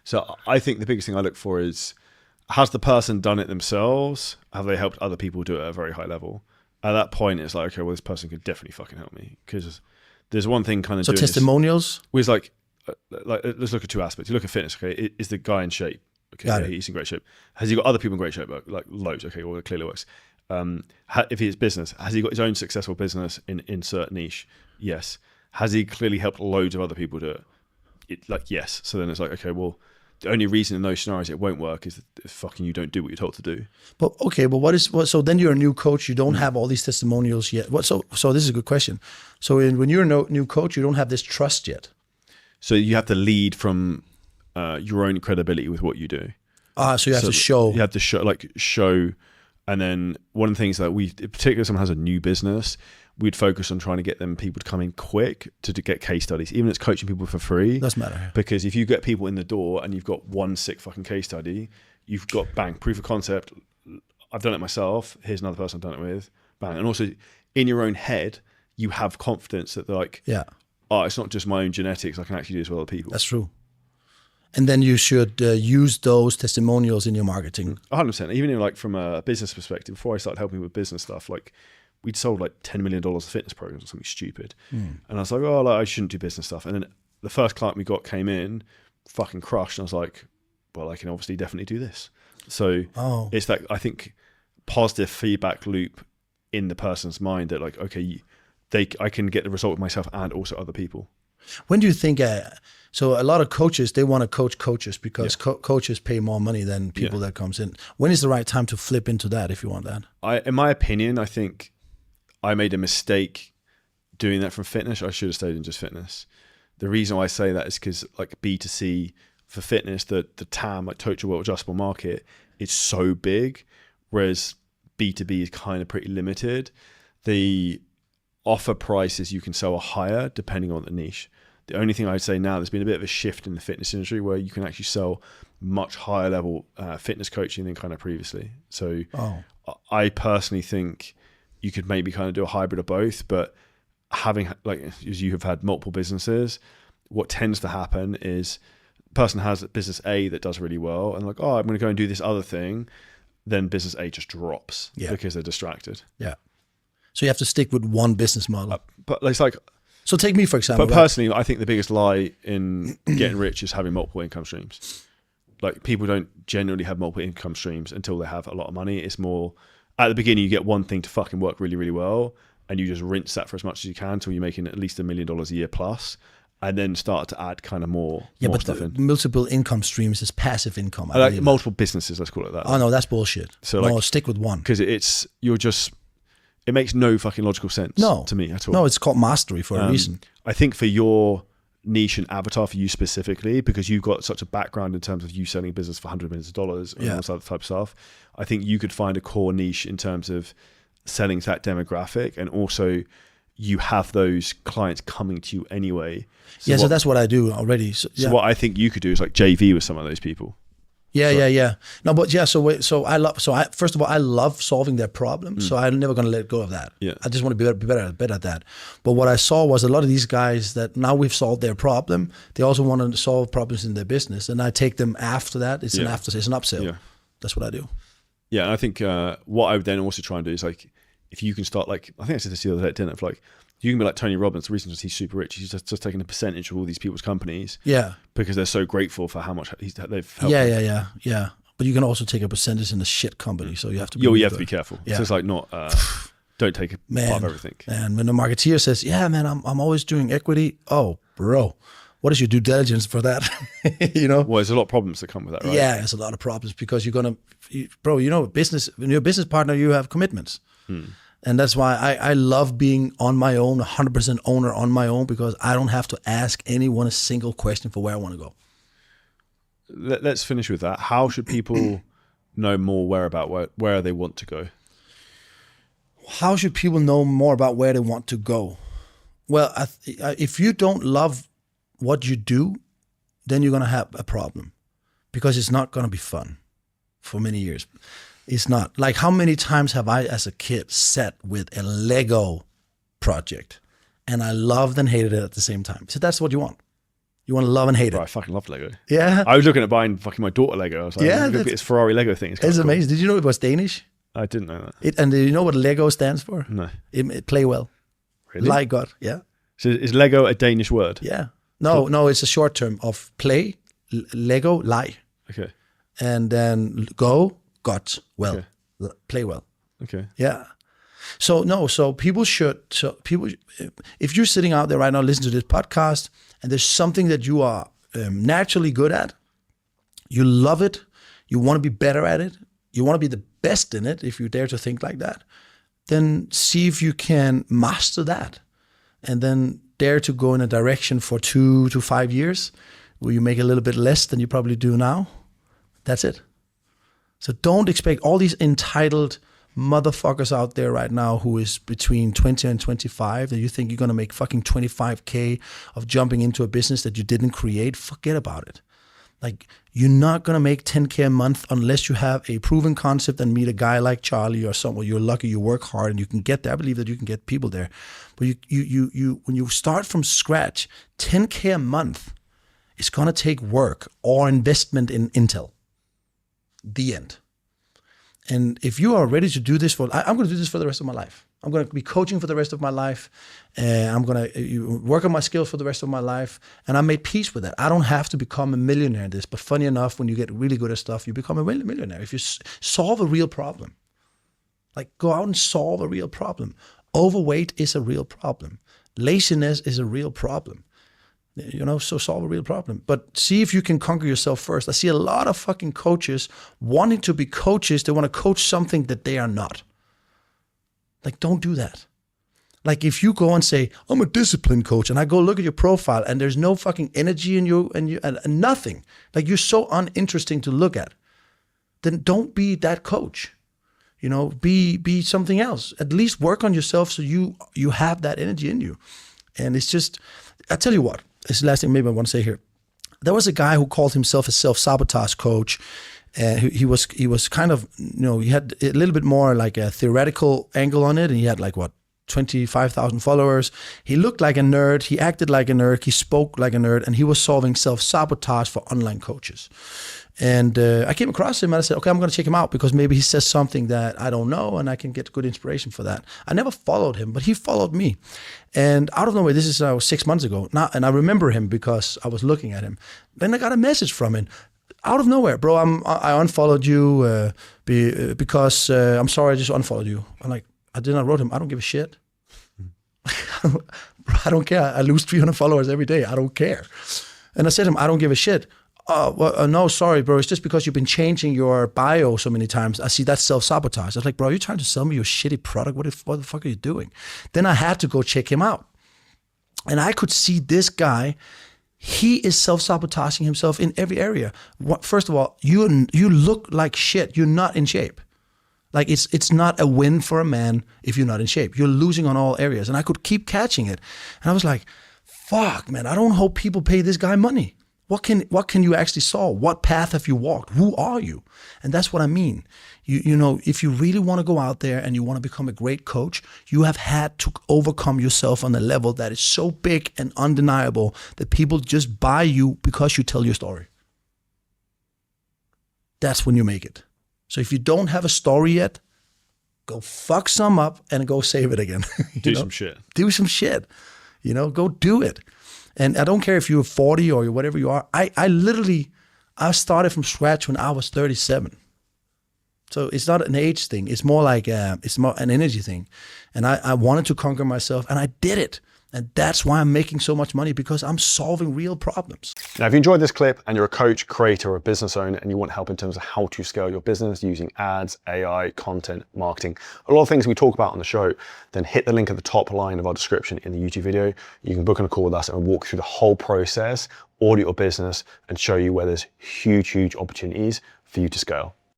So I think the biggest thing I look for is, has the person done it themselves? Have they helped other people do it at a very high level? At that point, it's like, okay, well, this person could definitely fucking help me. Because there's one thing kind of doing testimonials? Was like, let's look at two aspects. You look at fitness, okay? Is the guy in shape? Okay, yeah, he's in great shape. Has he got other people in great shape? Like loads, okay, well, it clearly works. If he's business, has he got his own successful business in certain niche? Yes. Has he clearly helped loads of other people do it? Yes. So then it's like, okay, well, the only reason in those scenarios it won't work is that fucking you don't do what you're told to do. But okay, but so then you're a new coach, you don't have all these testimonials yet. So this is a good question. So when you're a new coach, you don't have this trust yet. So you have to lead from your own credibility with what you do. So you have to show. You have to show, and then one of the things that particularly if someone has a new business, we'd focus on trying to get people to come in quick to get case studies, even if it's coaching people for free. Doesn't matter. Because if you get people in the door and you've got one sick fucking case study, you've got bang, proof of concept. I've done it myself. Here's another person I've done it with. Bang. And also in your own head, you have confidence that they're like, oh, it's not just my own genetics. I can actually do this with other people. That's true. And then you should use those testimonials in your marketing. 100%. Even from a business perspective, before I started helping with business stuff, we'd sold like $10 million of fitness programs or something stupid. And I was like, oh, I shouldn't do business stuff. And then the first client we got came in, fucking crushed. And I was like, well, I can obviously definitely do this. So it's that, I think, positive feedback loop in the person's mind that like, okay, I can get the result with myself and also other people. When do you think, so a lot of coaches, they want to coach coaches because coaches pay more money than people that comes in. When is the right time to flip into that if you want that? In my opinion, I think I made a mistake doing that from fitness. I should have stayed in just fitness. The reason why I say that is because like B2C for fitness, the TAM, like total world adjustable market, is so big, whereas B2B is kind of pretty limited. The offer prices you can sell are higher depending on the niche. The only thing I'd say now, there's been a bit of a shift in the fitness industry where you can actually sell much higher level fitness coaching than kind of previously. So I personally think you could maybe kind of do a hybrid of both, but having, like, as you have had multiple businesses, what tends to happen is the person has business A that does really well and like, oh, I'm going to go and do this other thing. Then business A just drops because they're distracted. Yeah. So you have to stick with one business model. But it's like, so take me for example. But personally, I think the biggest lie in getting rich is having multiple income streams. Like people don't generally have multiple income streams until they have a lot of money. It's more at the beginning, you get one thing to fucking work really, really well, and you just rinse that for as much as you can until you're making at least $1 million a year plus, and then start to add kind of more stuff in. Multiple income streams is passive income. I like multiple businesses, let's call it that. Oh no, that's bullshit. So no, stick with one. Because it makes no fucking logical sense to me at all. No, it's called mastery for a reason. I think for your niche and avatar, for you specifically, because you've got such a background in terms of you selling business for $100 million and all that type of stuff, I think you could find a core niche in terms of selling to that demographic, and also you have those clients coming to you anyway. So that's what I do already. So what I think you could do is like JV with some of those people. Yeah. No, but first of all, I love solving their problems, so I'm never going to let go of that. Yeah. I just want to be better at that. But what I saw was a lot of these guys that now we've solved their problem, they also want to solve problems in their business, and I take them after that. It's an upsell. Yeah. That's what I do. Yeah, and I think what I would then also try and do is like, if you can start like, I think I said this the other day at dinner, like, you can be like Tony Robbins. The reason is he's super rich. He's just taking a percentage of all these people's companies. Yeah. Because they're so grateful for how much they've helped. Yeah. But you can also take a percentage in a shit company, so you have to be. You have to be careful. Yeah. So it's like not. Don't take a part of everything. And when the marketeer says, "Yeah, man, I'm always doing equity," oh, bro, what is your due diligence for that? Well, there's a lot of problems that come with that, right? Yeah, there's a lot of problems because business. When you're a business partner, you have commitments. And that's why I love being on my own, 100% owner on my own, because I don't have to ask anyone a single question for where I want to go. Let's finish with that. How should people know more where they want to go? How should people know more about where they want to go? Well, if you don't love what you do, then you're going to have a problem, because it's not going to be fun for many years. It's not. Like, how many times have I, as a kid, sat with a Lego project and I loved and hated it at the same time? So that's what you want. You want to love and hate Bro, it. I fucking love Lego. Yeah. I was looking at buying fucking my daughter Lego. I was like, look at this Ferrari Lego thing. It's cool. amazing. Did you know it was Danish? I didn't know that. And do you know what Lego stands for? No. It play well. Really? Like God. Yeah. So is Lego a Danish word? Yeah. No, it's a short term of play, Lego, lie. Okay. And then got, well, play well. Okay. Yeah. So if you're sitting out there right now, listening to this podcast, and there's something that you are naturally good at, you love it, you want to be better at it, you want to be the best in it, if you dare to think like that, then see if you can master that, and then dare to go in a direction for 2 to 5 years where you make a little bit less than you probably do now. That's it. So don't expect all these entitled motherfuckers out there right now who is between 20 and 25 that you think you're going to make fucking 25K of jumping into a business that you didn't create. Forget about it. Like, you're not going to make 10K a month unless you have a proven concept and meet a guy like Charlie or someone. You're lucky, you work hard and you can get there. I believe that you can get people there. But you when you start from scratch, 10K a month is going to take work or investment in Intel. The end. And if you are ready to do this I'm going to do this for the rest of my life. I'm going to be coaching for the rest of my life. I'm going to work on my skills for the rest of my life. And I made peace with that. I don't have to become a millionaire in this. But funny enough, when you get really good at stuff, you become a millionaire. If you solve a real problem, like go out and solve a real problem. Overweight is a real problem. Laziness is a real problem. So solve a real problem. But see if you can conquer yourself first. I see a lot of fucking coaches wanting to be coaches. They want to coach something that they are not. Like, don't do that. Like, if you go and say, I'm a discipline coach, and I go look at your profile and there's no fucking energy in you and nothing. Like, you're so uninteresting to look at. Then don't be that coach. Be something else. At least work on yourself so you have that energy in you. And it's just, I tell you what, this is the last thing maybe I want to say here. There was a guy who called himself a self-sabotage coach. And he was kind of, he had a little bit more like a theoretical angle on it. And he had 25,000 followers. He looked like a nerd. He acted like a nerd. He spoke like a nerd. And he was solving self-sabotage for online coaches. And I came across him and I said, okay, I'm going to check him out because maybe he says something that I don't know and I can get good inspiration for that. I never followed him, but he followed me. And out of nowhere, this is 6 months ago. And I remember him because I was looking at him. Then I got a message from him. Out of nowhere, bro, I unfollowed you because I'm sorry, I just unfollowed you. I'm like, I wrote him, I don't give a shit. I don't care. I lose 300 followers every day. I don't care. And I said to him, I don't give a shit. No, sorry, bro. It's just because you've been changing your bio so many times. I see that's self-sabotage. I was like, bro, you're trying to sell me your shitty product. What the fuck are you doing? Then I had to go check him out. And I could see this guy, he is self-sabotaging himself in every area. First of all, you look like shit. You're not in shape. Like it's not a win for a man if you're not in shape. You're losing on all areas. And I could keep catching it. And I was like, fuck, man, I don't hope people pay this guy money. What can you actually solve? What path have you walked? Who are you? And that's what I mean. If you really want to go out there and you want to become a great coach, you have had to overcome yourself on a level that is so big and undeniable that people just buy you because you tell your story. That's when you make it. So if you don't have a story yet, go fuck some up and go save it again. Do some shit. Do some shit. Go do it. And I don't care if you're 40 or whatever you are. I started from scratch when I was 37. So it's not an age thing. It's more like it's more an energy thing. And I wanted to conquer myself, and I did it. And that's why I'm making so much money, because I'm solving real problems. Now, if you enjoyed this clip and you're a coach, creator, or a business owner, and you want help in terms of how to scale your business using ads, AI, content, marketing, a lot of things we talk about on the show, then hit the link at the top line of our description in the YouTube video. You can book on a call with us and we'll walk through the whole process, audit your business, and show you where there's huge, huge opportunities for you to scale.